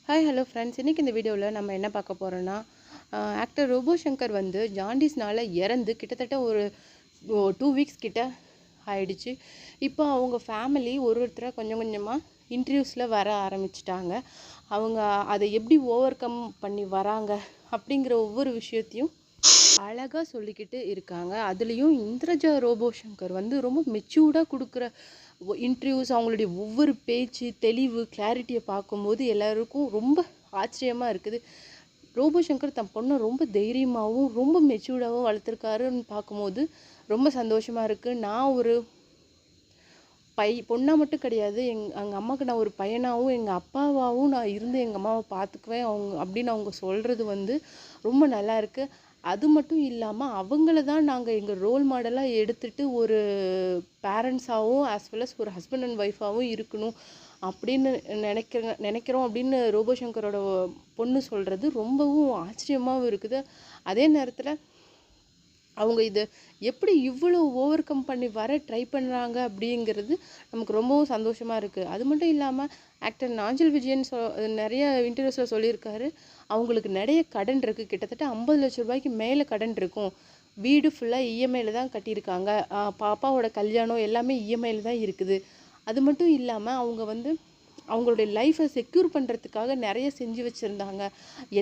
Hi hello friends, இன்றைக்கி இந்த வீடியோவில் நம்ம என்ன பார்க்க போகிறோன்னா, ஆக்டர் ரோபோ சங்கர் வந்து ஜாண்டிஸ்னால் இறந்து கிட்டத்தட்ட ஒரு 2 வீக்ஸ் கிட்ட ஆயிடுச்சு. இப்போ அவங்க ஃபேமிலி ஒருத்தராக கொஞ்சம் கொஞ்சமாக இன்டர்வியூஸில் வர ஆரம்பிச்சிட்டாங்க. அவங்க அதை எப்படி ஓவர் கம் பண்ணி வராங்க அப்படிங்கிற ஒவ்வொரு விஷயத்தையும் அழகாக சொல்லிக்கிட்டு இருக்காங்க. அதுலேயும் இந்திரஜா ரோபோ சங்கர் வந்து ரொம்ப மெச்சூர்டாக கொடுக்குற இன்டர்வியூஸ், அவங்களுடைய ஒவ்வொரு பேச்சு தெளிவு கிளாரிட்டியை பார்க்கும்போது எல்லாருக்கும் ரொம்ப ஆச்சரியமாக இருக்குது. ரோபோ சங்கர் தன் பொண்ணை ரொம்ப தைரியமாகவும் ரொம்ப மெச்சூர்டாகவும் வளர்த்துருக்காருன்னு பார்க்கும்போது ரொம்ப சந்தோஷமாக இருக்குது. நான் ஒரு பொண்ணாக மட்டும் கிடையாது, எங்கள் அம்மாவுக்கு நான் ஒரு பையனாகவும் எங்கள் அப்பாவாகவும் நான் இருந்து எங்கள் அம்மாவை பார்த்துக்குவேன் அப்படின்னு அவங்க சொல்கிறது வந்து ரொம்ப நல்லா இருக்குது. அது மட்டும் இல்லாமல் அவங்கள தான் நாங்கள் எங்கள் ரோல் மாடலாக எடுத்துகிட்டு ஒரு பேரண்ட்ஸாகவும் ஆஸ் வெல் அஸ் ஒரு ஹஸ்பண்ட் அண்ட் ஒய்ஃபாகவும் இருக்கணும் அப்படின்னு நினைக்கிறோம் அப்படின்னு ரோபோ சங்கரோட பொண்ணு சொல்கிறது ரொம்பவும் ஆச்சரியமாகவும் இருக்குது. அதே நேரத்தில் அவங்க இதை எப்படி இவ்வளோ ஓவர் கம் பண்ணி வர ட்ரை பண்ணுறாங்க அப்படிங்கிறது நமக்கு ரொம்பவும் சந்தோஷமாக இருக்குது. அது மட்டும் இல்லாமல் ஆக்டர் நாஞ்சில் விஜயன் நிறைய இன்டர்வியூஸில் சொல்லியிருக்காரு, அவங்களுக்கு நிறைய கடன் இருக்குது. கிட்டத்தட்ட 50 லட்ச ரூபாய்க்கு மேலே கடன் இருக்கும். வீடு ஃபுல்லாக இஎம்ஐயில் தான் கட்டியிருக்காங்க. பாப்பாவோட கல்யாணம் எல்லாமே இஎம்ஐயில் தான் இருக்குது. அது மட்டும் இல்லாமல் அவங்க வந்து அவங்களுடைய லைஃப்பை செக்யூர் பண்ணுறதுக்காக நிறைய செஞ்சு வச்சுருந்தாங்க.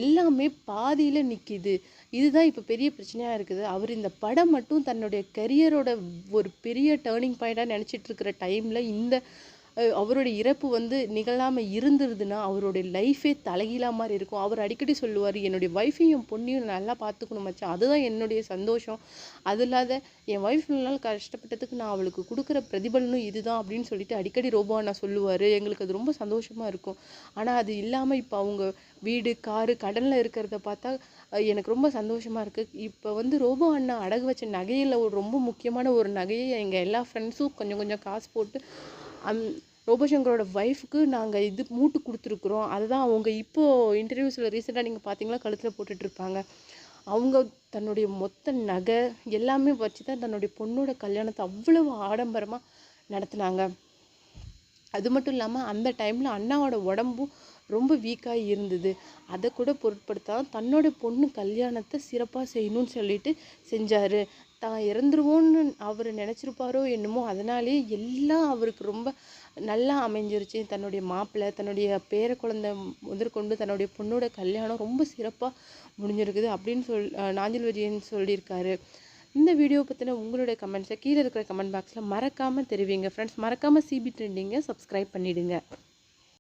எல்லாமே பாதியில் நிற்கிது. இதுதான் இப்போ பெரிய பிரச்சனையாக இருக்குது. அவர் இந்த படம் மட்டும் தன்னுடைய கரியரோட ஒரு பெரிய டேர்னிங் பாயிண்ட்டாக நினச்சிட்ருக்கிற டைமில் இந்த அவருடைய இறப்பு வந்து நிகழாமல் இருந்துருதுன்னா அவருடைய லைஃபே தலைகீழாக மாதிரி இருக்கும். அவர் அடிக்கடி சொல்லுவார், என்னுடைய ஒய்ஃபையும் என் பொண்ணையும் நல்லா பார்த்துக்கணும் மச்சான், அதுதான் என்னுடைய சந்தோஷம். அது இல்லாத என் ஒய்ஃப் நாள் கஷ்டப்பட்டதுக்கு நான் அவளுக்கு கொடுக்குற பிரதிபலனும் இதுதான் அப்படின்னு சொல்லிட்டு அடிக்கடி ரோபோ அண்ணா சொல்லுவார். எங்களுக்கு அது ரொம்ப சந்தோஷமாக இருக்கும். ஆனால் அது இல்லாமல் இப்போ அவங்க வீடு காரு கடனில் இருக்கிறத பார்த்தா எனக்கு ரொம்ப சந்தோஷமாக இருக்குது. இப்போ வந்து ரோபோ அண்ணா அடகு வச்ச நகையில் ஒரு ரொம்ப முக்கியமான ஒரு நகையை எங்கள் எல்லா ஃப்ரெண்ட்ஸும் கொஞ்சம் கொஞ்சம் காசு போட்டு ரோபோ சங்கரோட ஒய்ஃபுக்கு நாங்கள் இது மூட்டு கொடுத்துருக்குறோம். அதுதான் அவங்க இப்போது இன்டர்வியூஸில் ரீசெண்டாக நீங்கள் பார்த்தீங்களா கழுத்தில் போட்டுட்ருப்பாங்க. அவங்க தன்னுடைய மொத்த நகை எல்லாமே வச்சு தான் தன்னுடைய பொண்ணோட கல்யாணத்தை அவ்வளவு ஆடம்பரமாக நடத்துனாங்க. அது மட்டும் இல்லாமல் அந்த டைமில் அண்ணாவோட உடம்பும் ரொம்ப வீக்காக இருந்தது. அதை கூட பொருட்படுத்தாமல் தன்னோட பொண்ணு கல்யாணத்தை சிறப்பாக செய்யணும்னு சொல்லிட்டு செஞ்சார். தான் இறந்துருவோன்னு அவர் நினச்சிருப்பாரோ என்னமோ, அதனாலே எல்லாம் அவருக்கு ரொம்ப நல்லா அமைஞ்சிருச்சு. தன்னுடைய மாப்பிள்ளை, தன்னுடைய பேர குழந்தை முதற்கொண்டு தன்னுடைய பொண்ணோட கல்யாணம் ரொம்ப சிறப்பாக முடிஞ்சிருக்குது அப்படின்னு நாஞ்சில் விஜயன் சொல்லியிருக்காரு. இந்த வீடியோ பற்றின உங்களுடைய கமெண்ட்ஸை கீழே இருக்கிற கமெண்ட் பாக்ஸில் மறக்காமல் தெரிவிங்க ஃப்ரெண்ட்ஸ். மறக்காமல் சிபி ட்ரெண்டிங்கை சப்ஸ்கிரைப் பண்ணிவிடுங்க.